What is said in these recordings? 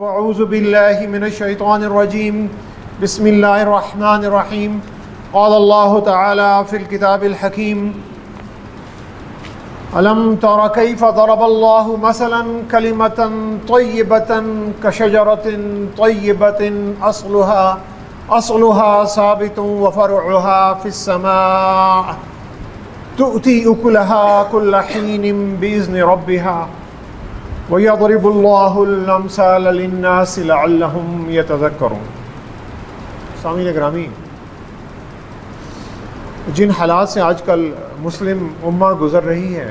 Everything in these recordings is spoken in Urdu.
فاعوذ باللہ من الشیطان الرجیم بسم اللہ الرحمن الرحیم قال اللہ تعالی فی الکتاب الحکیم الم تر کیف ضرب اللہ مثلا کلمۃ طیبۃ کشجرۃ طیبۃ اصلها ثابت وفرعها فی السماء تؤتی اکلها کل حین بإذن ربها وَيَضْرِبُ اللَّهُ الْأَمْثَالَ لِلنَّاسِ لَعَلَّهُمْ يَتَذَكَّرُونَ۔ سامعین گرامی، جن حالات سے آج کل مسلم امہ گزر رہی ہے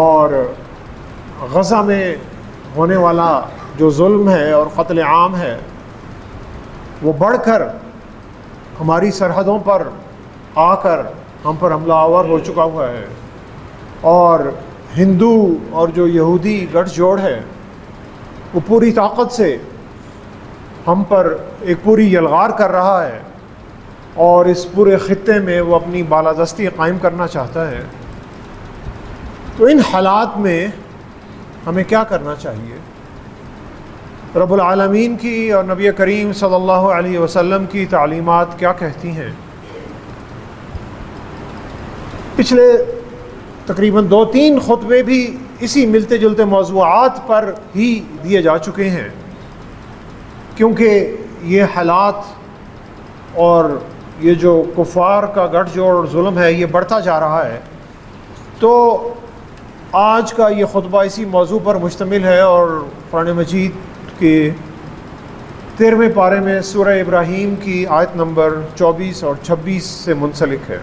اور غزہ میں ہونے والا جو ظلم ہے اور قتل عام ہے وہ بڑھ کر ہماری سرحدوں پر آ کر ہم پر حملہ آور ہو چکا ہوا ہے، اور ہندو اور جو یہودی گٹھ جوڑ ہے وہ پوری طاقت سے ہم پر ایک پوری یلغار کر رہا ہے اور اس پورے خطے میں وہ اپنی بالادستی قائم کرنا چاہتا ہے۔ تو ان حالات میں ہمیں کیا کرنا چاہیے؟ رب العالمین کی اور نبی کریم صلی اللہ علیہ وسلم کی تعلیمات کیا کہتی ہیں؟ پچھلے تقریباً 2-3 خطبے بھی اسی ملتے جلتے موضوعات پر ہی دیے جا چکے ہیں، کیونکہ یہ حالات اور یہ جو کفار کا گٹھ جوڑ اور ظلم ہے یہ بڑھتا جا رہا ہے۔ تو آج کا یہ خطبہ اسی موضوع پر مشتمل ہے اور قرآن مجید کے 13ویں پارے میں سورہ ابراہیم کی آیت نمبر 24 اور 26 سے منسلک ہے۔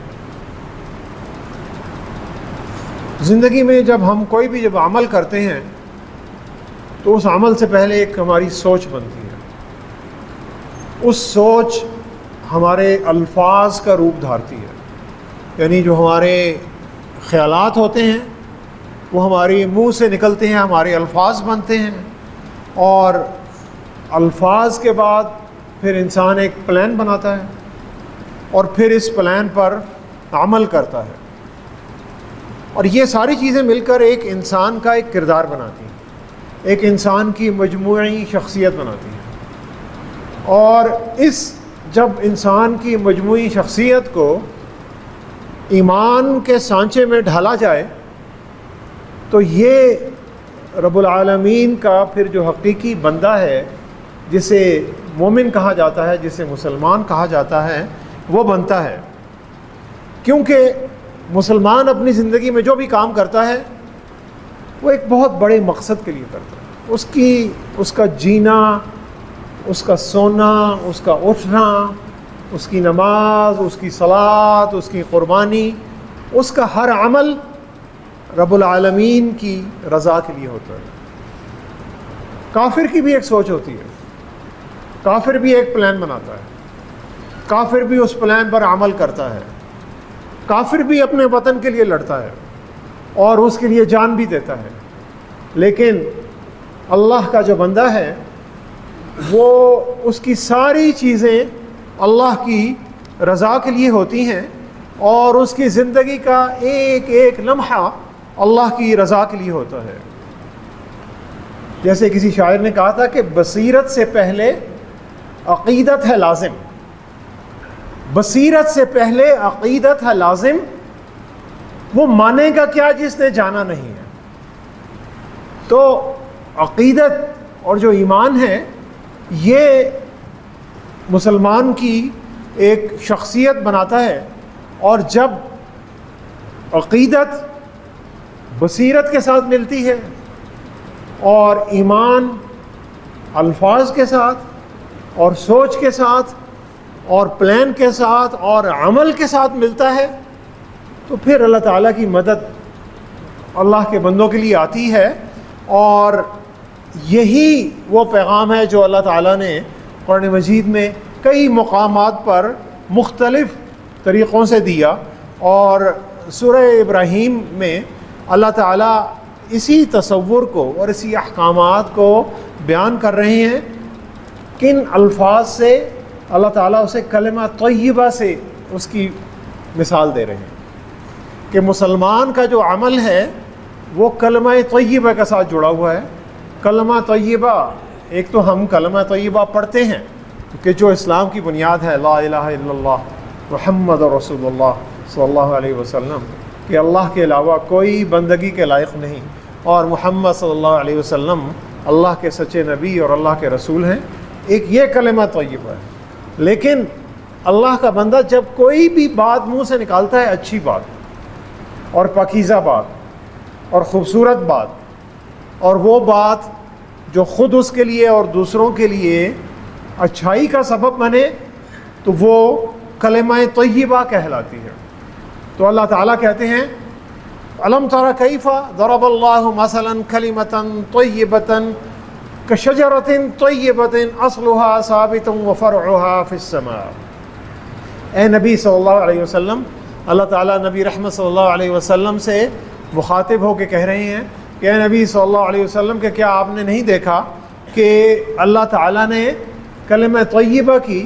زندگی میں جب ہم کوئی بھی عمل کرتے ہیں تو اس عمل سے پہلے ایک ہماری سوچ بنتی ہے، اس سوچ ہمارے الفاظ کا روپ دھارتی ہے، یعنی جو ہمارے خیالات ہوتے ہیں وہ ہمارے منہ سے نکلتے ہیں، ہمارے الفاظ بنتے ہیں، اور الفاظ کے بعد پھر انسان ایک پلان بناتا ہے اور پھر اس پلان پر عمل کرتا ہے، اور یہ ساری چیزیں مل کر ایک انسان کا ایک کردار بناتی ہیں، ایک انسان کی مجموعی شخصیت بناتی ہیں۔ اور جب انسان کی مجموعی شخصیت کو ایمان کے سانچے میں ڈھالا جائے تو یہ رب العالمین کا پھر جو حقیقی بندہ ہے، جسے مومن کہا جاتا ہے، جسے مسلمان کہا جاتا ہے، وہ بنتا ہے۔ کیونکہ مسلمان اپنی زندگی میں جو بھی کام کرتا ہے وہ ایک بہت بڑے مقصد کے لیے کرتا ہے۔ اس کا جینا، اس کا سونا، اس کا اٹھنا، اس کی نماز، اس کی صلاۃ، اس کی قربانی، اس کا ہر عمل رب العالمین کی رضا کے لیے ہوتا ہے۔ کافر کی بھی ایک سوچ ہوتی ہے، کافر بھی ایک پلان بناتا ہے، کافر بھی اس پلان پر عمل کرتا ہے، کافر بھی اپنے وطن کے لیے لڑتا ہے اور اس کے لیے جان بھی دیتا ہے، لیکن اللہ کا جو بندہ ہے وہ اس کی ساری چیزیں اللہ کی رضا کے لیے ہوتی ہیں، اور اس کی زندگی کا ایک ایک لمحہ اللہ کی رضا کے لیے ہوتا ہے۔ جیسے کسی شاعر نے کہا تھا کہ بصیرت سے پہلے عقیدت ہے لازم، بصیرت سے پہلے عقیدت ہے لازم، وہ مانے گا کیا جس نے جانا نہیں ہے۔ تو عقیدت اور جو ایمان ہے یہ مسلمان کی ایک شخصیت بناتا ہے، اور جب عقیدت بصیرت کے ساتھ ملتی ہے اور ایمان الفاظ کے ساتھ اور سوچ کے ساتھ اور پلان کے ساتھ اور عمل کے ساتھ ملتا ہے، تو پھر اللہ تعالیٰ کی مدد اللہ کے بندوں کے لیے آتی ہے۔ اور یہی وہ پیغام ہے جو اللہ تعالیٰ نے قرآن مجید میں کئی مقامات پر مختلف طریقوں سے دیا، اور سورہ ابراہیم میں اللہ تعالیٰ اسی تصور کو اور اسی احکامات کو بیان کر رہے ہیں۔ کن الفاظ سے اللہ تعالیٰ اسے کلمہ طیبہ سے اس کی مثال دے رہے ہیں کہ مسلمان کا جو عمل ہے وہ کلمہ طیبہ کے ساتھ جڑا ہوا ہے، کلمہ طیبہ، ایک تو ہم کلمہ طیبہ پڑھتے ہیں کہ جو اسلام کی بنیاد ہے، لا الہ الا اللہ محمد رسول اللہ صلی اللہ علیہ وسلم، کہ اللہ کے علاوہ کوئی بندگی کے لائق نہیں، اور محمد صلی اللہ علیہ وسلم اللہ کے سچے نبی اور اللہ کے رسول ہیں، ایک یہ کلمہ طیبہ ہے۔ لیکن اللہ کا بندہ جب کوئی بھی بات منہ سے نکالتا ہے، اچھی بات اور پاکیزہ بات اور خوبصورت بات، اور وہ بات جو خود اس کے لیے اور دوسروں کے لیے اچھائی کا سبب بنے، تو وہ کلمہ طیبہ کہلاتی ہے۔ تو اللہ تعالیٰ کہتے ہیں الم تر کیف ضرب اللہ مثلا کلمۃ طیبۃ کشجرۃ طیبۃ اصلها ثابت وفرعها فی السماء۔ اے نبی صلی اللہ علیہ وسلم، اللہ تعالیٰ نبی رحمت صلی اللہ علیہ وسلم سے مخاطب ہو کے کہہ رہے ہیں کہ اے نبی صلی اللہ علیہ وسلم کہ کیا آپ نے نہیں دیکھا کہ اللہ تعالیٰ نے کلمہ طیبہ کی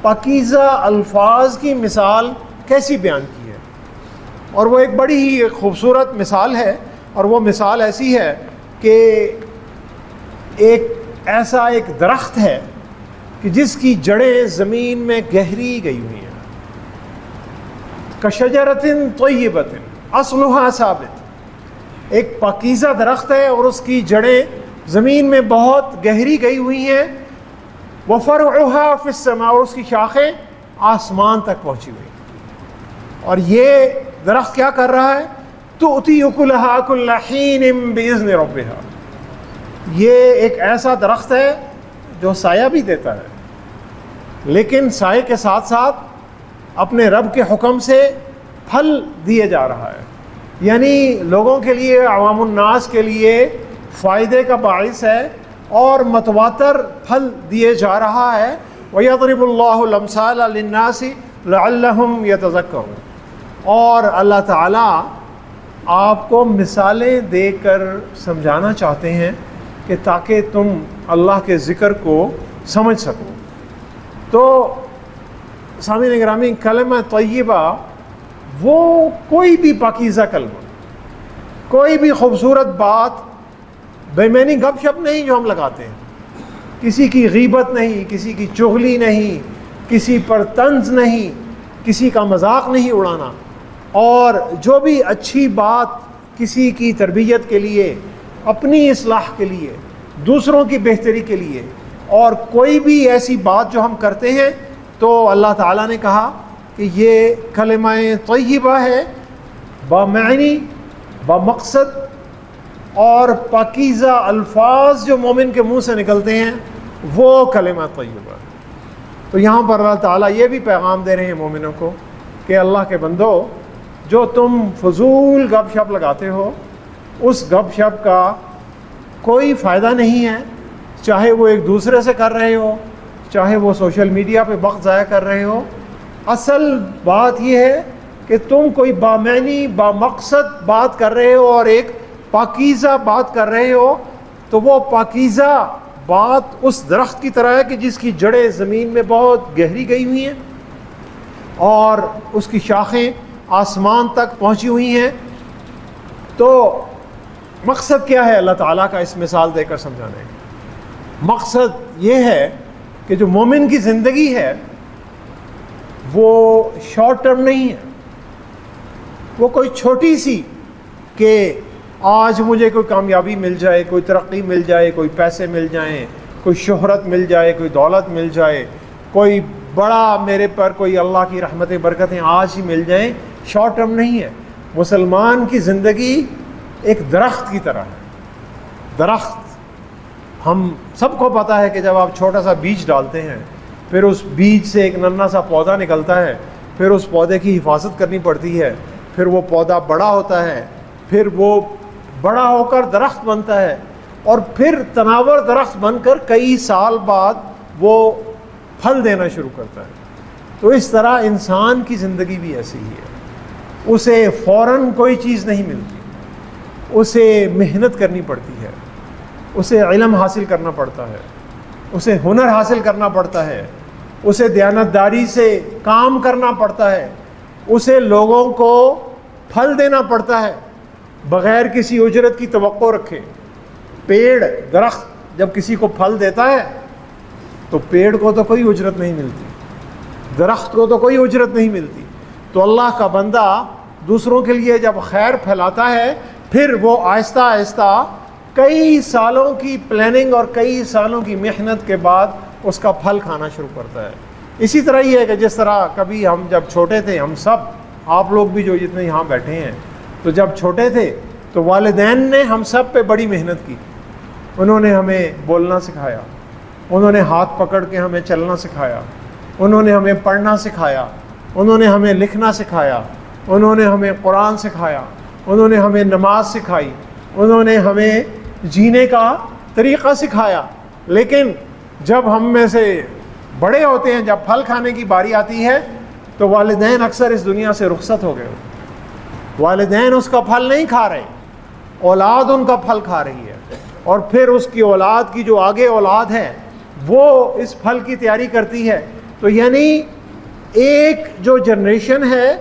پاکیزہ الفاظ کی مثال کیسی بیان کی ہے؟ اور وہ ایک بڑی ہی خوبصورت مثال ہے، اور وہ مثال ایسی ہے کہ ایک ایسا ایک درخت ہے کہ جس کی جڑیں زمین میں گہری گئی ہوئی ہیں، کشجرۃ طیبۃ اصلها ثابت، ایک پاکیزہ درخت ہے اور اس کی جڑیں زمین میں بہت گہری گئی ہوئی ہیں، وفرعها فی السماء، اور اس کی شاخیں آسمان تک پہنچی ہوئی ہیں۔ اور یہ درخت کیا کر رہا ہے؟ تؤتی اکلہا کل حین باذن ربہا، یہ ایک ایسا درخت ہے جو سایہ بھی دیتا ہے، لیکن سائے کے ساتھ ساتھ اپنے رب کے حکم سے پھل دیے جا رہا ہے، یعنی لوگوں کے لیے، عوام الناس کے لیے فائدے کا باعث ہے اور متواتر پھل دیے جا رہا ہے۔ وَيَضْرِبُ اللَّهُ الْأَمْثَالَ لِلنَّاسِ لَعَلَّهُمْ يَتَذَكَّرُونَ، اور اللہ تعالیٰ آپ کو مثالیں دے کر سمجھانا چاہتے ہیں کہ تاکہ تم اللہ کے ذکر کو سمجھ سکو۔ تو سامعین گرامی، کلمہ طیبہ وہ کوئی بھی پاکیزہ کلمہ، کوئی بھی خوبصورت بات، بے معنی گپ شپ نہیں جو ہم لگاتے ہیں، کسی کی غیبت نہیں، کسی کی چغلی نہیں، کسی پر طنز نہیں، کسی کا مذاق نہیں اڑانا، اور جو بھی اچھی بات کسی کی تربیت کے لیے، اپنی اصلاح کے لیے، دوسروں کی بہتری کے لیے، اور کوئی بھی ایسی بات جو ہم کرتے ہیں، تو اللہ تعالیٰ نے کہا کہ یہ کلمہ طیبہ ہے، بامعنی، بمقصد اور پاکیزہ الفاظ جو مومن کے منہ سے نکلتے ہیں، وہ کلمہ طیبہ۔ تو یہاں پر اللہ تعالیٰ یہ بھی پیغام دے رہے ہیں مومنوں کو کہ اللہ کے بندو، جو تم فضول گپ شپ لگاتے ہو، اس گپ شپ کا کوئی فائدہ نہیں ہے، چاہے وہ ایک دوسرے سے کر رہے ہو، چاہے وہ سوشل میڈیا پہ وقت ضائع کر رہے ہو۔ اصل بات یہ ہے کہ تم کوئی بامعنی، بامقصد بات کر رہے ہو اور ایک پاکیزہ بات کر رہے ہو، تو وہ پاکیزہ بات اس درخت کی طرح ہے کہ جس کی جڑیں زمین میں بہت گہری گئی ہوئی ہیں اور اس کی شاخیں آسمان تک پہنچی ہوئی ہیں۔ تو مقصد کیا ہے اللہ تعالیٰ کا اس مثال دے کر سمجھانے کا؟ مقصد یہ ہے کہ جو مومن کی زندگی ہے وہ شارٹ ٹرم نہیں ہے، وہ کوئی چھوٹی سی کہ آج مجھے کوئی کامیابی مل جائے، کوئی ترقی مل جائے، کوئی پیسے مل جائیں، کوئی شہرت مل جائے، کوئی دولت مل جائے، کوئی بڑا میرے پر کوئی اللہ کی رحمتیں برکتیں آج ہی مل جائیں، شارٹ ٹرم نہیں ہے۔ مسلمان کی زندگی ایک درخت کی طرح ہے۔ درخت، ہم سب کو پتہ ہے کہ جب آپ چھوٹا سا بیج ڈالتے ہیں، پھر اس بیج سے ایک ننھا سا پودا نکلتا ہے، پھر اس پودے کی حفاظت کرنی پڑتی ہے، پھر وہ پودا بڑا ہوتا ہے، پھر وہ بڑا ہو کر درخت بنتا ہے، اور پھر تناور درخت بن کر کئی سال بعد وہ پھل دینا شروع کرتا ہے۔ تو اس طرح انسان کی زندگی بھی ایسی ہی ہے، اسے فوراً کوئی چیز نہیں ملتی، اسے محنت کرنی پڑتی ہے، اسے علم حاصل کرنا پڑتا ہے، اسے ہنر حاصل کرنا پڑتا ہے، اسے دیانتداری سے کام کرنا پڑتا ہے، اسے لوگوں کو پھل دینا پڑتا ہے بغیر کسی اجرت کی توقع رکھے۔ پیڑ درخت جب کسی کو پھل دیتا ہے تو پیڑ کو تو کوئی اجرت نہیں ملتی، درخت کو تو کوئی اجرت نہیں ملتی، تو اللہ کا بندہ دوسروں کے لیے جب خیر پھیلاتا ہے پھر وہ آہستہ آہستہ کئی سالوں کی پلاننگ اور کئی سالوں کی محنت کے بعد اس کا پھل کھانا شروع کرتا ہے۔ اسی طرح یہ ہے کہ جس طرح کبھی ہم جب چھوٹے تھے، ہم سب، آپ لوگ بھی جو جتنے یہاں بیٹھے ہیں، تو جب چھوٹے تھے تو والدین نے ہم سب پہ بڑی محنت کی، انہوں نے ہمیں بولنا سکھایا، انہوں نے ہاتھ پکڑ کے ہمیں چلنا سکھایا، انہوں نے ہمیں پڑھنا سکھایا، انہوں نے ہمیں لکھنا سکھایا، انہوں نے ہمیں قرآن سکھایا، انہوں نے ہمیں نماز سکھائی، انہوں نے ہمیں جینے کا طریقہ سکھایا۔ لیکن جب ہم میں سے بڑے ہوتے ہیں، جب پھل کھانے کی باری آتی ہے تو والدین اکثر اس دنیا سے رخصت ہو گئے، والدین اس کا پھل نہیں کھا رہے، اولاد ان کا پھل کھا رہی ہے، اور پھر اس کی اولاد کی جو آگے اولاد ہے وہ اس پھل کی تیاری کرتی ہے۔ تو یعنی ایک جو جنریشن ہے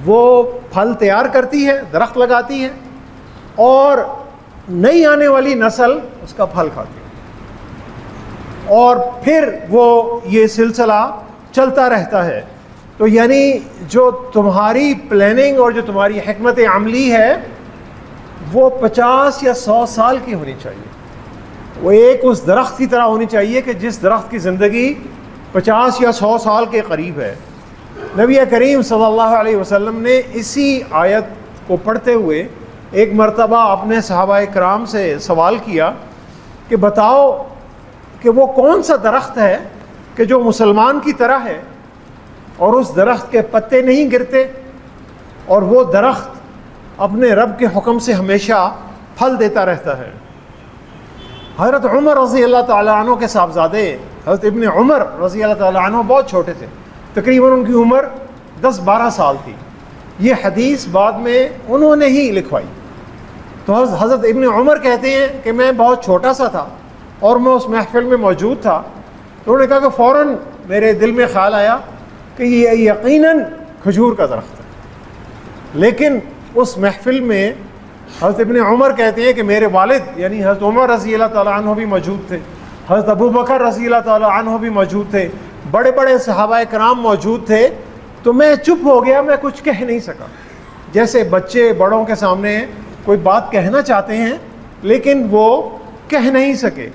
وہ پھل تیار کرتی ہے، درخت لگاتی ہے، اور نئی آنے والی نسل اس کا پھل کھاتی ہے، اور پھر وہ یہ سلسلہ چلتا رہتا ہے۔ تو یعنی جو تمہاری پلاننگ اور جو تمہاری حکمت عملی ہے وہ 50 یا 100 سال کی ہونی چاہیے، وہ ایک اس درخت کی طرح ہونی چاہیے کہ جس درخت کی زندگی 50 یا 100 سال کے قریب ہے۔ نبی کریم صلی اللہ علیہ وسلم نے اسی آیت کو پڑھتے ہوئے ایک مرتبہ اپنے صحابہ کرام سے سوال کیا کہ بتاؤ کہ وہ کون سا درخت ہے کہ جو مسلمان کی طرح ہے اور اس درخت کے پتے نہیں گرتے، اور وہ درخت اپنے رب کے حکم سے ہمیشہ پھل دیتا رہتا ہے۔ حضرت عمر رضی اللہ تعالیٰ عنہ کے صاحبزادے حضرت ابن عمر رضی اللہ تعالیٰ عنہ بہت چھوٹے تھے، تقریباً ان کی عمر 10-12 سال تھی، یہ حدیث بعد میں انہوں نے ہی لکھوائی۔ تو حضرت ابن عمر کہتے ہیں کہ میں بہت چھوٹا سا تھا اور میں اس محفل میں موجود تھا، تو انہوں نے کہا کہ فوراً میرے دل میں خیال آیا کہ یہ یقیناً کھجور کا درخت ہے۔ لیکن اس محفل میں حضرت ابن عمر کہتے ہیں کہ میرے والد یعنی حضرت عمر رضی اللہ تعالیٰ عنہ بھی موجود تھے، حضرت ابو بکر رضی اللہ تعالیٰ عنہ بھی موجود تھے، بڑے بڑے صحابہ کرام موجود تھے، تو میں چپ ہو گیا، میں کچھ کہہ نہیں سکا۔ جیسے بچے بڑوں کے سامنے کوئی بات کہنا چاہتے ہیں لیکن وہ کہہ نہیں سکے،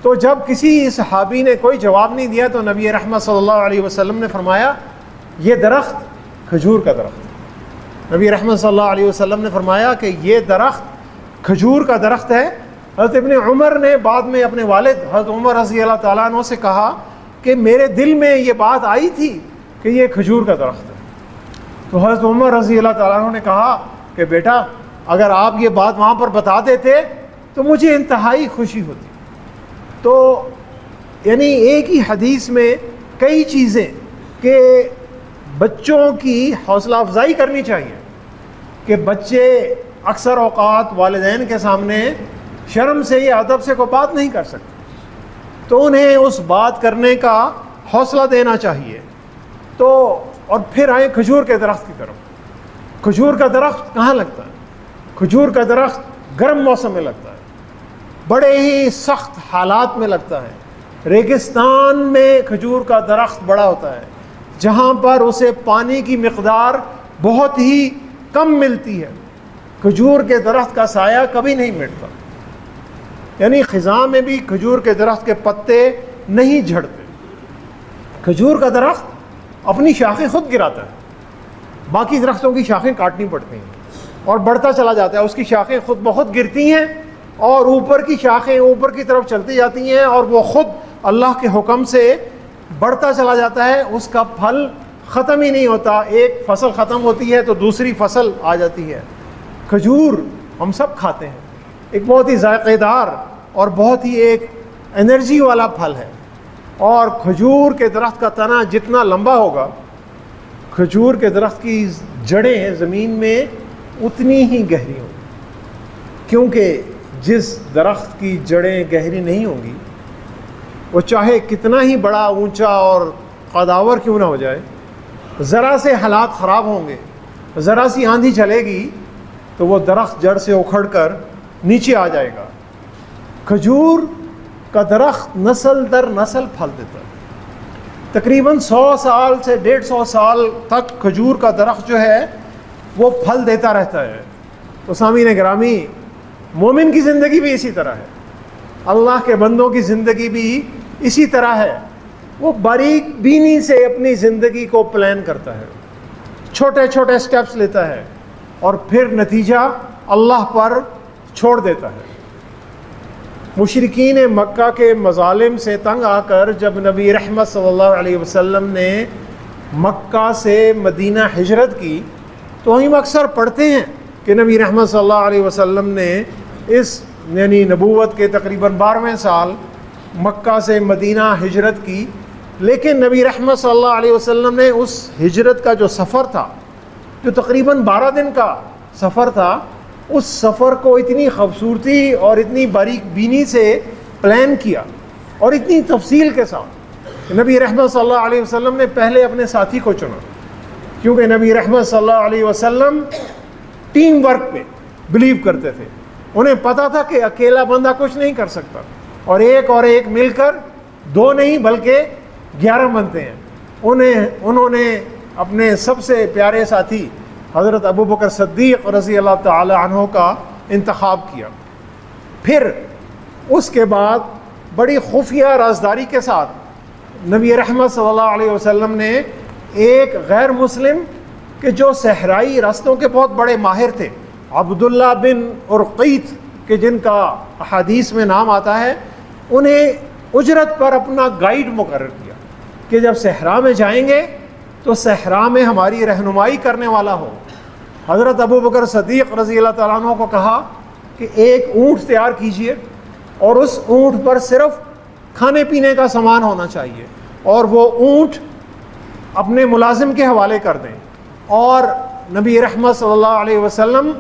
تو جب کسی صحابی نے کوئی جواب نہیں دیا تو نبی رحمت صلی اللہ علیہ وسلم نے فرمایا یہ درخت کھجور کا درخت ہے۔ نبی رحمت صلی اللہ علیہ وسلم نے فرمایا کہ یہ درخت کھجور کا درخت ہے۔ حضرت ابن عمر نے بعد میں اپنے والد حضرت عمر رضی اللہ تعالیٰ عنہ سے کہا کہ میرے دل میں یہ بات آئی تھی کہ یہ کھجور کا درخت ہے۔ تو حضرت عمر رضی اللہ تعالیٰ عنہ نے کہا کہ بیٹا اگر آپ یہ بات وہاں پر بتا دیتے تو مجھے انتہائی خوشی ہوتی۔ تو یعنی ایک ہی حدیث میں کئی چیزیں کہ بچوں کی حوصلہ افزائی کرنی چاہیے کہ بچے اکثر اوقات والدین کے سامنے شرم سے یا ادب سے کوئی بات نہیں کر سکتے، تو انہیں اس بات کرنے کا حوصلہ دینا چاہیے۔ تو اور پھر آئیں کھجور کے درخت کی طرف۔ کھجور کا درخت کہاں لگتا ہے؟ کھجور کا درخت گرم موسم میں لگتا ہے، بڑے ہی سخت حالات میں لگتا ہے۔ ریگستان میں کھجور کا درخت بڑا ہوتا ہے، جہاں پر اسے پانی کی مقدار بہت ہی کم ملتی ہے۔ کھجور کے درخت کا سایہ کبھی نہیں مٹتا، یعنی خزاں میں بھی کھجور کے درخت کے پتے نہیں جھڑتے۔ کھجور کا درخت اپنی شاخیں خود گراتا ہے، باقی درختوں کی شاخیں کاٹنی پڑتی ہیں اور بڑھتا چلا جاتا ہے، اس کی شاخیں خود بخود گرتی ہیں اور اوپر کی شاخیں اوپر کی طرف چلتی جاتی ہیں اور وہ خود اللہ کے حکم سے بڑھتا چلا جاتا ہے، اس کا پھل ختم ہی نہیں ہوتا، ایک فصل ختم ہوتی ہے تو دوسری فصل آ جاتی ہے۔ کھجور ہم سب کھاتے ہیں، ایک بہت ہی ذائقہ دار اور بہت ہی ایک انرجی والا پھل ہے، اور کھجور کے درخت کا تنا جتنا لمبا ہوگا، کھجور کے درخت کی جڑیں زمین میں اتنی ہی گہری ہوں گی، کیونکہ جس درخت کی جڑیں گہری نہیں ہوں گی وہ چاہے کتنا ہی بڑا اونچا اور قداور کیوں نہ ہو جائے، ذرا سے حالات خراب ہوں گے، ذرا سی آندھی چلے گی تو وہ درخت جڑ سے اکھڑ کر نیچے آ جائے گا، کھجور کا درخت نسل در نسل پھل دیتا ہے، تقریباً 100 سال سے 150 سال تک کھجور کا درخت جو ہے وہ پھل دیتا رہتا ہے۔ تو سامعین گرامی، مومن کی زندگی بھی اسی طرح ہے، اللہ کے بندوں کی زندگی بھی اسی طرح ہے۔ وہ باریک بینی سے اپنی زندگی کو پلان کرتا ہے، چھوٹے چھوٹے سٹیپس لیتا ہے اور پھر نتیجہ اللہ پر چھوڑ دیتا ہے۔ مشرکین مکہ کے مظالم سے تنگ آ کر جب نبی رحمت صلی اللہ علیہ وسلم نے مکہ سے مدینہ ہجرت کی، تو ہم اکثر پڑھتے ہیں کہ نبی رحمت صلی اللہ علیہ وسلم نے اس یعنی نبوت کے تقریباً 12ویں سال مکہ سے مدینہ ہجرت کی، لیکن نبی رحمت صلی اللہ علیہ وسلم نے اس ہجرت کا جو سفر تھا، جو تقریباً 12 دن کا سفر تھا، اس سفر کو اتنی خوبصورتی اور اتنی باریک بینی سے پلان کیا اور اتنی تفصیل کے ساتھ کہ نبی رحمت صلی اللہ علیہ وسلم نے پہلے اپنے ساتھی کو چنا، کیونکہ نبی رحمت صلی اللہ علیہ وسلم ٹیم ورک پہ بلیو کرتے تھے۔ انہیں پتہ تھا کہ اکیلا بندہ کچھ نہیں کر سکتا، اور ایک مل کر 2 نہیں بلکہ 11 بنتے ہیں۔ انہوں نے اپنے سب سے پیارے ساتھی حضرت ابو بکر صدیق رضی اللہ تعالی عنہ کا انتخاب کیا۔ پھر اس کے بعد بڑی خفیہ رازداری کے ساتھ نبی رحمت صلی اللہ علیہ وسلم نے ایک غیر مسلم کہ جو صحرائی راستوں کے بہت بڑے ماہر تھے، عبداللہ بن عرقیت کہ جن کا احادیث میں نام آتا ہے، انہیں اجرت پر اپنا گائیڈ مقرر کیا کہ جب صحرا میں جائیں گے تو صحرا میں ہماری رہنمائی کرنے والا ہو۔ حضرت ابو بکر صدیق رضی اللہ تعالیٰ عنہ کو کہا کہ ایک اونٹ تیار کیجئے اور اس اونٹ پر صرف کھانے پینے کا سامان ہونا چاہیے، اور وہ اونٹ اپنے ملازم کے حوالے کر دیں۔ اور نبی رحمت صلی اللہ علیہ وسلم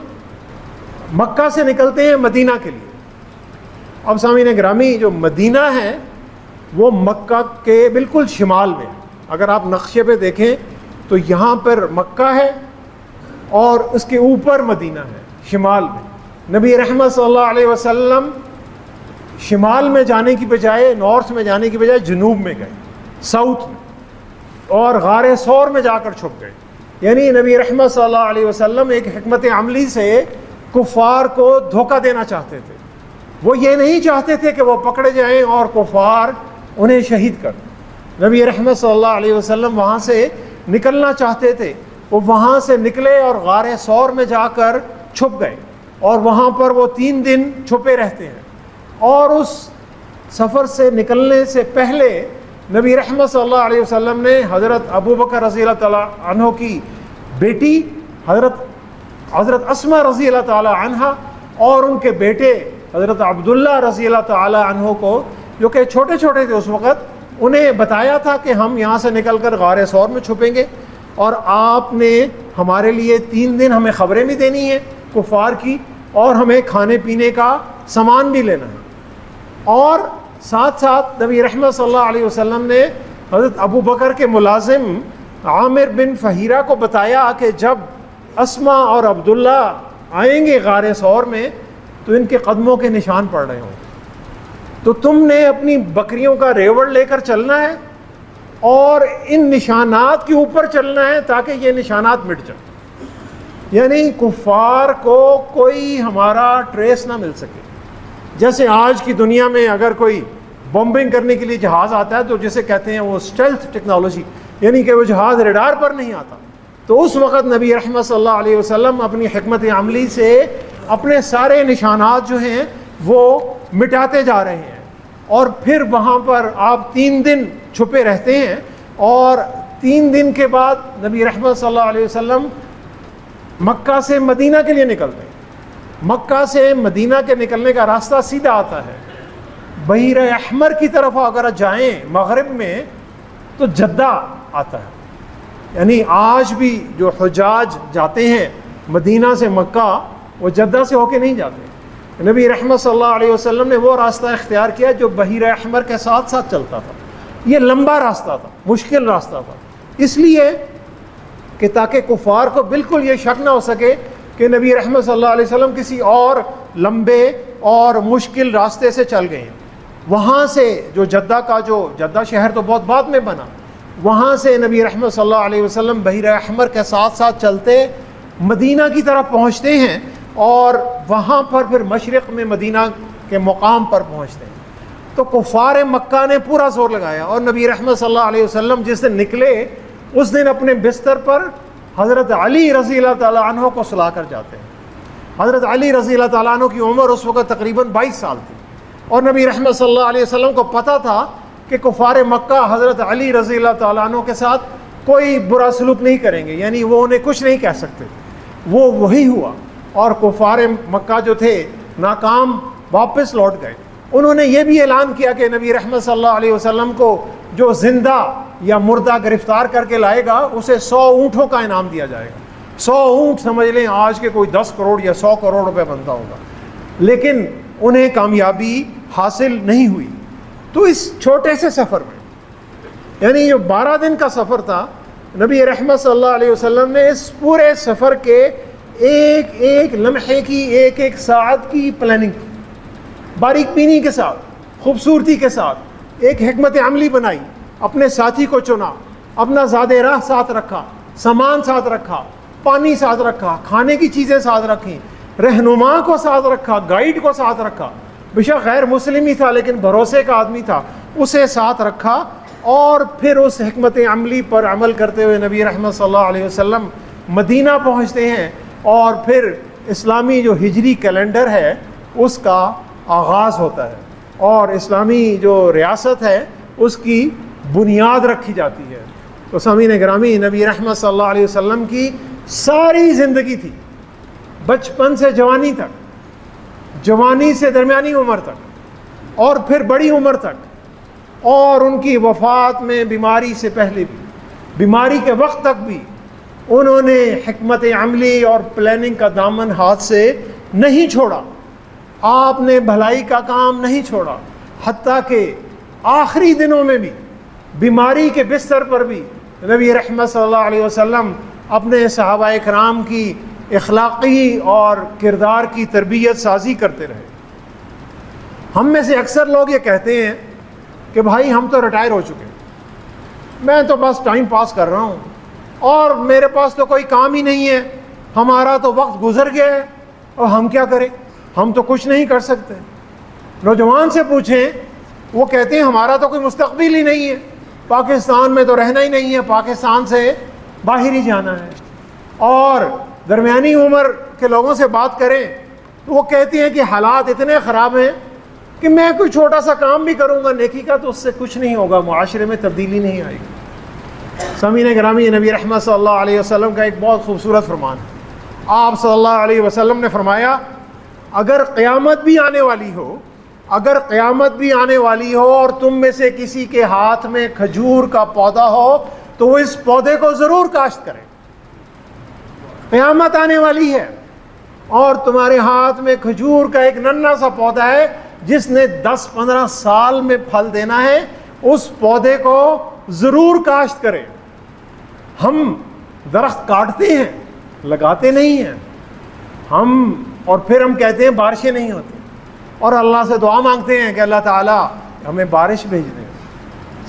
مکہ سے نکلتے ہیں مدینہ کے لیے۔ اب سامعین گرامی، جو مدینہ ہے وہ مکہ کے بالکل شمال میں، اگر آپ نقشے پہ دیکھیں تو یہاں پر مکہ ہے اور اس کے اوپر مدینہ ہے شمال میں۔ نبی رحمت صلی اللہ علیہ وسلم شمال میں جانے کی بجائے، نارتھ میں جانے کی بجائے جنوب میں گئے، ساؤتھ میں، اور غار ثور میں جا کر چھپ گئے۔ یعنی نبی رحمت صلی اللہ علیہ وسلم ایک حکمت عملی سے کفار کو دھوکہ دینا چاہتے تھے۔ وہ یہ نہیں چاہتے تھے کہ وہ پکڑے جائیں اور کفار انہیں شہید کر دیں۔ نبی رحمت صلی اللہ علیہ وسلم وہاں سے نکلنا چاہتے تھے، وہ وہاں سے نکلے اور غار ثور میں جا کر چھپ گئے، اور وہاں پر وہ 3 دن چھپے رہتے ہیں۔ اور اس سفر سے نکلنے سے پہلے نبی رحمت صلی اللہ علیہ وسلم نے حضرت ابو بکر رضی اللہ تعالیٰ عنہ کی بیٹی حضرت اسماء رضی اللہ تعالیٰ عنہ اور ان کے بیٹے حضرت عبداللہ رضی اللہ تعالیٰ عنہ کو، جو کہ چھوٹے چھوٹے تھے اس وقت، انہیں بتایا تھا کہ ہم یہاں سے نکل کر غار ثور میں چھپیں گے، اور آپ نے ہمارے لیے 3 دن ہمیں خبریں بھی دینی ہیں کفار کی، اور ہمیں کھانے پینے کا سامان بھی لینا ہے۔ اور ساتھ ساتھ نبی رحمت صلی اللہ علیہ وسلم نے حضرت ابو بکر کے ملازم عامر بن فہیرہ کو بتایا کہ جب اسماء اور عبداللہ آئیں گے غار ثور میں تو ان کے قدموں کے نشان پڑ رہے ہوں، تو تم نے اپنی بکریوں کا ریوڑ لے کر چلنا ہے اور ان نشانات کے اوپر چلنا ہے تاکہ یہ نشانات مٹ جائیں، یعنی کفار کو کوئی ہمارا ٹریس نہ مل سکے۔ جیسے آج کی دنیا میں اگر کوئی بمبنگ کرنے کے لیے جہاز آتا ہے تو جسے کہتے ہیں وہ اسٹیلتھ ٹیکنالوجی، یعنی کہ وہ جہاز ریڈار پر نہیں آتا، تو اس وقت نبی رحمت صلی اللہ علیہ وسلم اپنی حکمت عملی سے اپنے سارے نشانات جو ہیں وہ مٹاتے جا رہے ہیں، اور پھر وہاں پر آپ 3 دن چھپے رہتے ہیں، اور 3 دن کے بعد نبی رحمت صلی اللہ علیہ وسلم مکہ سے مدینہ کے لیے نکلتے ہیں۔ مکہ سے مدینہ کے نکلنے کا راستہ سیدھا آتا ہے، بحیر احمر کی طرف اگر جائیں مغرب میں تو جدہ آتا ہے، یعنی آج بھی جو حجاج جاتے ہیں مدینہ سے مکہ وہ جدہ سے ہو کے نہیں جاتے۔ نبی رحمت صلی اللہ علیہ وسلم نے وہ راستہ اختیار کیا جو بحیر احمر کے ساتھ ساتھ چلتا تھا۔ یہ لمبا راستہ تھا، مشکل راستہ تھا، اس لیے کہ تاکہ کفار کو بالکل یہ شک نہ ہو سکے کہ نبی رحمت صلی اللہ علیہ وسلم کسی اور لمبے اور مشکل راستے سے چل گئے. وہاں سے جو جدہ شہر تو بہت بعد میں بنا, وہاں سے نبی رحمت صلی اللہ علیہ وسلم بحیرہ احمر کے ساتھ ساتھ چلتے مدینہ کی طرف پہنچتے ہیں, اور وہاں پر پھر مشرق میں مدینہ کے مقام پر پہنچتے ہیں. تو کفار مکہ نے پورا زور لگایا, اور نبی رحمت صلی اللہ علیہ وسلم جس دن نکلے اس دن اپنے بستر پر حضرت علی رضی اللہ تعالیٰ عنہ کو سلا کر جاتے ہیں. حضرت علی رضی اللہ تعالیٰ عنہ کی عمر اس وقت تقریباً 22 سال تھی, اور نبی رحمت صلی اللہ علیہ وسلم کو پتہ تھا کہ کفار مکہ حضرت علی رضی اللہ تعالیٰ عنہ کے ساتھ کوئی برا سلوک نہیں کریں گے, یعنی وہ انہیں کچھ نہیں کہہ سکتے. وہی ہوا, اور کفار مکہ جو تھے ناکام واپس لوٹ گئے. انہوں نے یہ بھی اعلان کیا کہ نبی رحمت صلی اللہ علیہ وسلم کو جو زندہ یا مردہ گرفتار کر کے لائے گا اسے 100 اونٹوں کا انعام دیا جائے گا. 100 اونٹ سمجھ لیں آج کے کوئی 10 کروڑ یا 100 کروڑ روپے بنتا ہوگا, لیکن انہیں کامیابی حاصل نہیں ہوئی. تو اس چھوٹے سے سفر میں, یعنی جو 12 دن کا سفر تھا, نبی رحمت صلی اللہ علیہ وسلم نے اس پورے سفر کے ایک ایک لمحے کی, ایک ایک ساعت کی پلاننگ کی, باریک بینی کے ساتھ, خوبصورتی کے ساتھ ایک حکمت عملی بنائی. اپنے ساتھی کو چنا, اپنا زاد راہ ساتھ رکھا, سامان ساتھ رکھا, پانی ساتھ رکھا, کھانے کی چیزیں ساتھ رکھیں, رہنما کو ساتھ رکھا, گائیڈ کو ساتھ رکھا, بشک غیر مسلم ہی تھا لیکن بھروسے کا آدمی تھا, اسے ساتھ رکھا. اور پھر اس حکمت عملی پر عمل کرتے ہوئے نبی رحمت صلی اللہ علیہ وسلم مدینہ پہنچتے ہیں, اور پھر اسلامی جو ہجری کیلنڈر ہے اس کا آغاز ہوتا ہے, اور اسلامی جو ریاست ہے اس کی بنیاد رکھی جاتی ہے. تو سامعین گرامی, نبی رحمت صلی اللہ علیہ وسلم کی ساری زندگی تھی, بچپن سے جوانی تک, جوانی سے درمیانی عمر تک, اور پھر بڑی عمر تک, اور ان کی وفات میں بیماری سے پہلے بھی, بیماری کے وقت تک بھی انہوں نے حکمت عملی اور پلاننگ کا دامن ہاتھ سے نہیں چھوڑا. آپ نے بھلائی کا کام نہیں چھوڑا, حتیٰ کہ آخری دنوں میں بھی, بیماری کے بستر پر بھی نبی رحمت صلی اللہ علیہ وسلم اپنے صحابہ کرام کی اخلاقی اور کردار کی تربیت سازی کرتے رہے. ہم میں سے اکثر لوگ یہ کہتے ہیں کہ بھائی ہم تو ریٹائر ہو چکے, میں تو بس ٹائم پاس کر رہا ہوں, اور میرے پاس تو کوئی کام ہی نہیں ہے, ہمارا تو وقت گزر گیا ہے, اور ہم کیا کریں, ہم تو کچھ نہیں کر سکتے. نوجوان سے پوچھیں, وہ کہتے ہیں ہمارا تو کوئی مستقبل ہی نہیں ہے, پاکستان میں تو رہنا ہی نہیں ہے, پاکستان سے باہر ہی جانا ہے. اور درمیانی عمر کے لوگوں سے بات کریں تو وہ کہتے ہیں کہ حالات اتنے خراب ہیں کہ میں کوئی چھوٹا سا کام بھی کروں گا نیکی کا تو اس سے کچھ نہیں ہوگا, معاشرے میں تبدیلی نہیں آئے گی. سامعین گرامی, نبی رحمت صلی اللہ علیہ وسلم کا ایک بہت خوبصورت فرمان ہے. آپ صلی اللہ علیہ وسلم نے فرمایا, اگر قیامت بھی آنے والی ہو, اگر قیامت بھی آنے والی ہو اور تم میں سے کسی کے ہاتھ میں کھجور کا پودا ہو تو وہ اس پودے کو ضرور کاشت کرے. قیامت آنے والی ہے اور تمہارے ہاتھ میں کھجور کا ایک ننھا سا پودا ہے جس نے 10-15 سال میں پھل دینا ہے, اس پودے کو ضرور کاشت کرے. ہم درخت کاٹتے ہیں, لگاتے نہیں ہیں ہم, اور پھر ہم کہتے ہیں بارشیں نہیں ہوتی, اور اللہ سے دعا مانگتے ہیں کہ اللہ تعالیٰ ہمیں بارش بھیج دیں.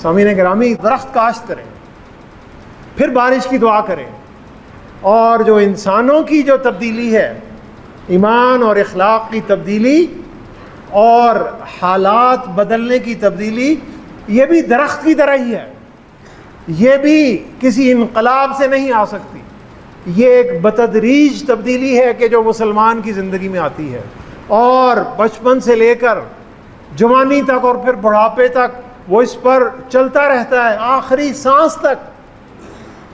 سامعین گرامی, درخت کاشت کریں, پھر بارش کی دعا کریں. اور جو انسانوں کی جو تبدیلی ہے, ایمان اور اخلاق کی تبدیلی اور حالات بدلنے کی تبدیلی, یہ بھی درخت کی طرح ہی ہے, یہ بھی کسی انقلاب سے نہیں آ سکتی. یہ ایک بتدریج تبدیلی ہے کہ جو مسلمان کی زندگی میں آتی ہے, اور بچپن سے لے کر جوانی تک اور پھر بڑھاپے تک وہ اس پر چلتا رہتا ہے, آخری سانس تک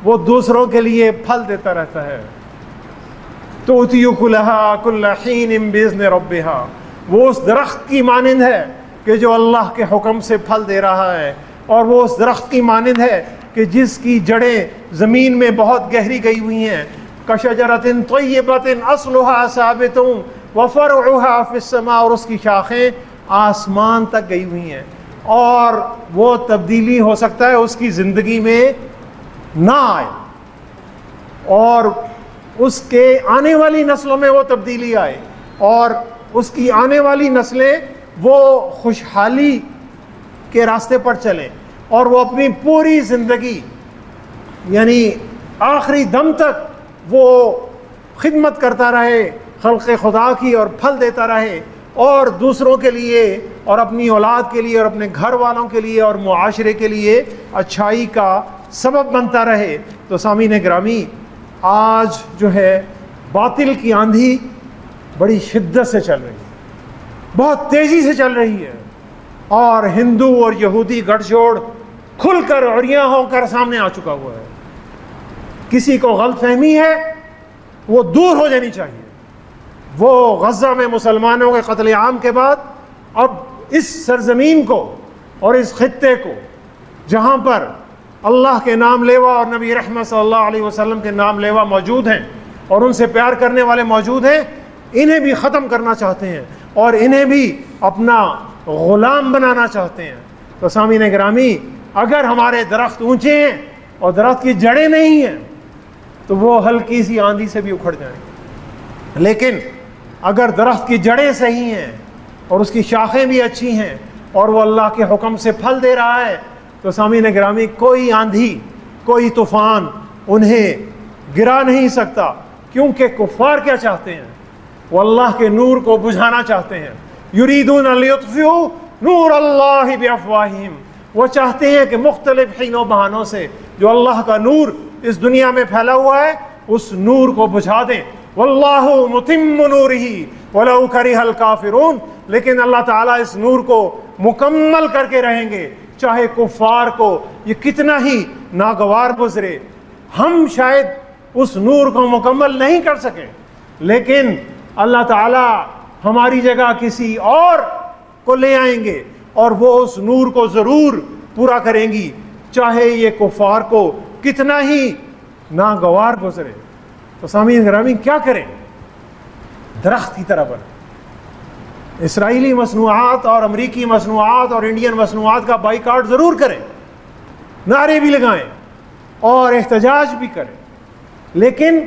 وہ دوسروں کے لیے پھل دیتا رہتا ہے. تؤتی اکلھا کل حین باذن ربھا, وہ اس درخت کی مانند ہے کہ جو اللہ کے حکم سے پھل دے رہا ہے, اور وہ اس درخت کی مانند ہے کہ جس کی جڑیں زمین میں بہت گہری گئی ہوئی ہیں. کشجرۃ طیبۃ اصلھا ثابت وفرعھا فی السماء, اور اس کی شاخیں آسمان تک گئی ہوئی ہیں, اور وہ تبدیلی ہو سکتا ہے اس کی زندگی میں نہ آئے, اور اس کے آنے والی نسلوں میں وہ تبدیلی آئے, اور اس کی آنے والی نسلیں وہ خوشحالی کے راستے پر چلیں اور وہ اپنی پوری زندگی یعنی آخری دم تک وہ خدمت کرتا رہے خلق خدا کی اور پھل دیتا رہے اور دوسروں کے لیے اور اپنی اولاد کے لیے اور اپنے گھر والوں کے لیے اور معاشرے کے لیے اچھائی کا سبب بنتا رہے۔ تو سامعین گرامی، آج جو ہے باطل کی آندھی بڑی شدت سے چل رہی ہے، بہت تیزی سے چل رہی ہے، اور ہندو اور یہودی گٹھ جوڑ کھل کر عریاں ہو کر سامنے آ چکا ہوا ہے۔ کسی کو غلط فہمی ہے وہ دور ہو جانی چاہیے۔ وہ غزہ میں مسلمانوں کے قتل عام کے بعد اب اس سرزمین کو اور اس خطے کو جہاں پر اللہ کے نام لیوا اور نبی رحمت صلی اللہ علیہ وسلم کے نام لیوا موجود ہیں اور ان سے پیار کرنے والے موجود ہیں، انہیں بھی ختم کرنا چاہتے ہیں اور انہیں بھی اپنا غلام بنانا چاہتے ہیں۔ تو سامعین گرامی، اگر ہمارے درخت اونچے ہیں اور درخت کی جڑیں نہیں ہیں تو وہ ہلکی سی آندھی سے بھی اکھڑ جائیں گے، لیکن اگر درخت کی جڑیں صحیح ہیں اور اس کی شاخیں بھی اچھی ہیں اور وہ اللہ کے حکم سے پھل دے رہا ہے تو سامعین گرامی کوئی آندھی کوئی طوفان انہیں گرا نہیں سکتا، کیونکہ کفار کیا چاہتے ہیں؟ وہ اللہ کے نور کو بجھانا چاہتے ہیں۔ یریدون لیطفئوا نور اللہ بافواہہم، وہ چاہتے ہیں کہ مختلف حین و بہانوں سے جو اللہ کا نور اس دنیا میں پھیلا ہوا ہے اس نور کو بجھا دیں۔ واللہ متم نورہ ولو کرہ الکافرون، لیکن اللہ تعالیٰ اس نور کو مکمل کر کے رہیں گے، چاہے کفار کو یہ کتنا ہی ناگوار گزرے۔ ہم شاید اس نور کو مکمل نہیں کر سکیں، لیکن اللہ تعالیٰ ہماری جگہ کسی اور کو لے آئیں گے اور وہ اس نور کو ضرور پورا کریں گی، چاہے یہ کفار کو کتنا ہی ناگوار گزرے۔ تو سامعین گرامی، کیا کریں؟ درخت کی طرح بنیں۔ اسرائیلی مصنوعات اور امریکی مصنوعات اور انڈین مصنوعات کا بائیکاٹ ضرور کریں، نعرے بھی لگائیں اور احتجاج بھی کریں، لیکن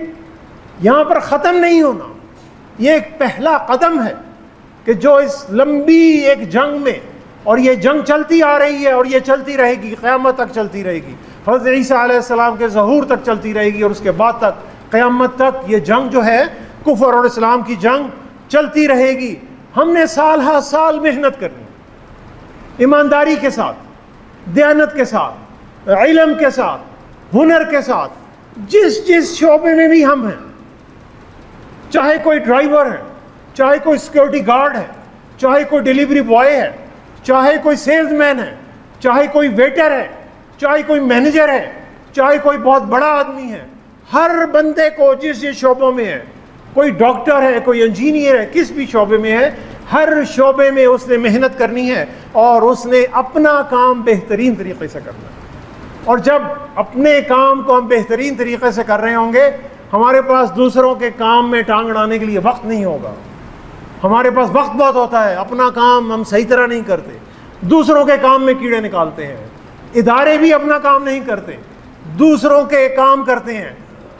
یہاں پر ختم نہیں ہونا۔ یہ ایک پہلا قدم ہے کہ جو اس لمبی ایک جنگ میں، اور یہ جنگ چلتی آ رہی ہے اور یہ چلتی رہے گی، قیامت تک چلتی رہے گی، حضرت عیسیٰ علیہ السلام کے ظہور تک چلتی رہے گی، اور اس کے بعد تک قیامت تک یہ جنگ جو ہے کفر اور اسلام کی جنگ چلتی رہے گی۔ ہم نے سال ہر سال محنت کرنی، ایمانداری کے ساتھ، دیانت کے ساتھ، علم کے ساتھ، ہنر کے ساتھ، جس شعبے میں بھی ہم ہیں، چاہے کوئی ڈرائیور ہے، چاہے کوئی سیکورٹی گارڈ ہے، چاہے کوئی ڈیلیوری بوائے ہے، چاہے کوئی سیلز مین ہے، چاہے کوئی ویٹر ہے، چاہے کوئی مینیجر ہے، چاہے کوئی بہت بڑا آدمی ہے، ہر بندے کو جس شعبوں میں ہے، کوئی ڈاکٹر ہے، کوئی انجینئر ہے، کس بھی شعبے میں ہے، ہر شعبے میں اس نے محنت کرنی ہے اور اس نے اپنا کام بہترین طریقے سے کرنا ہے۔ اور جب اپنے کام کو ہم بہترین طریقے سے کر رہے ہوں گے، ہمارے پاس دوسروں کے کام میں ٹانگ اڑانے کے لیے وقت نہیں ہوگا۔ ہمارے پاس وقت بہت ہوتا ہے، اپنا کام ہم صحیح طرح نہیں کرتے، دوسروں کے کام میں کیڑے نکالتے ہیں۔ ادارے بھی اپنا کام نہیں کرتے، دوسروں کے کام کرتے ہیں۔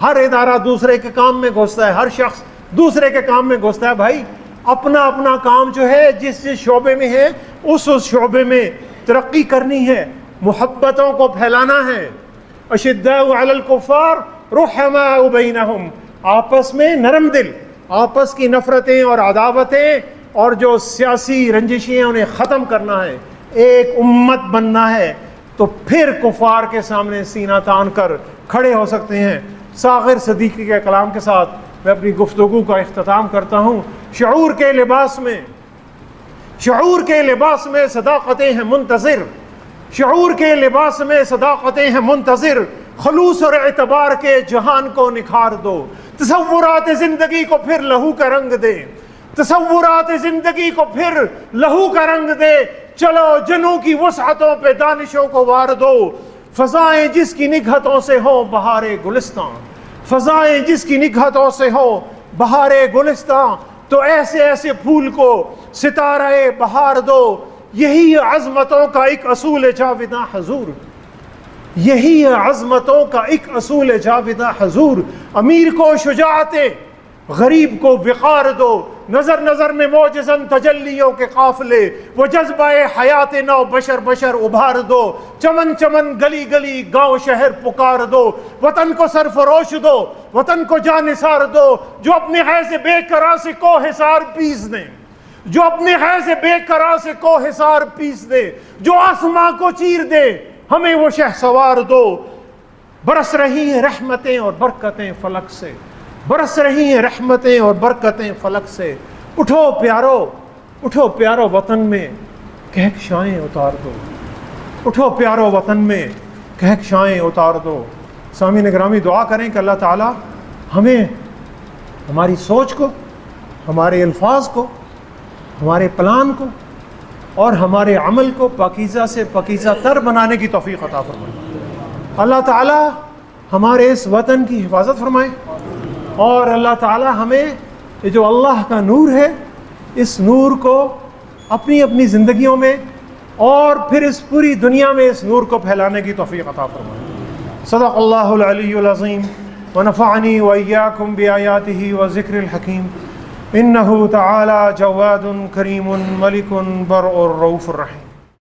ہر ادارہ دوسرے کے کام میں گھستا ہے، ہر شخص دوسرے کے کام میں گھستا ہے۔ بھائی اپنا اپنا کام جو ہے جس شعبے میں ہے اس شعبے میں ترقی کرنی ہے، محبتوں کو پھیلانا ہے۔ اشداء علی الکفار رحماء بینہم، آپس میں نرم دل، آپس کی نفرتیں اور عداوتیں اور جو سیاسی رنجشیں انہیں ختم کرنا ہے، ایک امت بننا ہے، تو پھر کفار کے سامنے سینہ تان کر کھڑے ہو سکتے ہیں۔ ساغر صدیقی کے کلام کے ساتھ میں اپنی گفتگو کا اختتام کرتا ہوں۔ شعور کے لباس میں صداقتیں ہیں منتظر، شعور کے لباس میں صداقتیں ہیں منتظر، خلوص اور اعتبار کے جہان کو نکھار دو، تصورات زندگی کو پھر لہو کا رنگ دے، تصورات زندگی کو پھر لہو کا رنگ دے، چلو جنوں کی وسعتوں پہ دانشوں کو وار دو، فضائیں جس کی نگہتوں سے ہو بہار گلستان، فضائیں جس کی نگہتوں سے ہو بہار گلستان، تو ایسے ایسے پھول کو ستارہ بہار دو، یہی عظمتوں کا ایک اصول جاوداں حضور، یہی عظمتوں کا ایک اصول جاوداں حضور۔ امیر کو شجاعت، غریب کو وقار دو، نظر نظر میں معجزن تجلیوں کے قافلے، وہ جذبہ حیات نو بشر بشر ابھار دو، چمن چمن گلی گلی گاؤں شہر پکار دو، وطن کو سرفروش دو، وطن کو جانثار دو، جو اپنے حیض بے قرار سے کو حصار پیس دیں، جو اپنے حیض بے قرار سے کو حصار پیس دے، جو آسماں کو چیر دے، ہمیں وہ شہسوار دو۔ برس رہی ہیں رحمتیں اور برکتیں فلک سے، برس رہی ہیں رحمتیں اور برکتیں فلک سے، اٹھو پیارو، اٹھو پیارو وطن میں کہکشائیں اتار دو، اٹھو پیارو وطن میں کہکشائیں اتار دو۔ سامعین گرامی، دعا کریں کہ اللہ تعالی ہمیں ہماری سوچ کو، ہمارے الفاظ کو، ہمارے پلان کو اور ہمارے عمل کو پاکیزہ سے پاکیزہ تر بنانے کی توفیق عطا فرمائے۔ اللہ تعالی ہمارے اس وطن کی حفاظت فرمائے، اور اللہ تعالی ہمیں یہ جو اللہ کا نور ہے، اس نور کو اپنی اپنی زندگیوں میں اور پھر اس پوری دنیا میں اس نور کو پھیلانے کی توفیق عطا فرمائے۔ صدق اللہ العلی العظیم ونفعنی وإیاکم بآیاتہ وذکر الحکیم، انہ تعالی جواد کریم ملک برء رؤوف الرحیم۔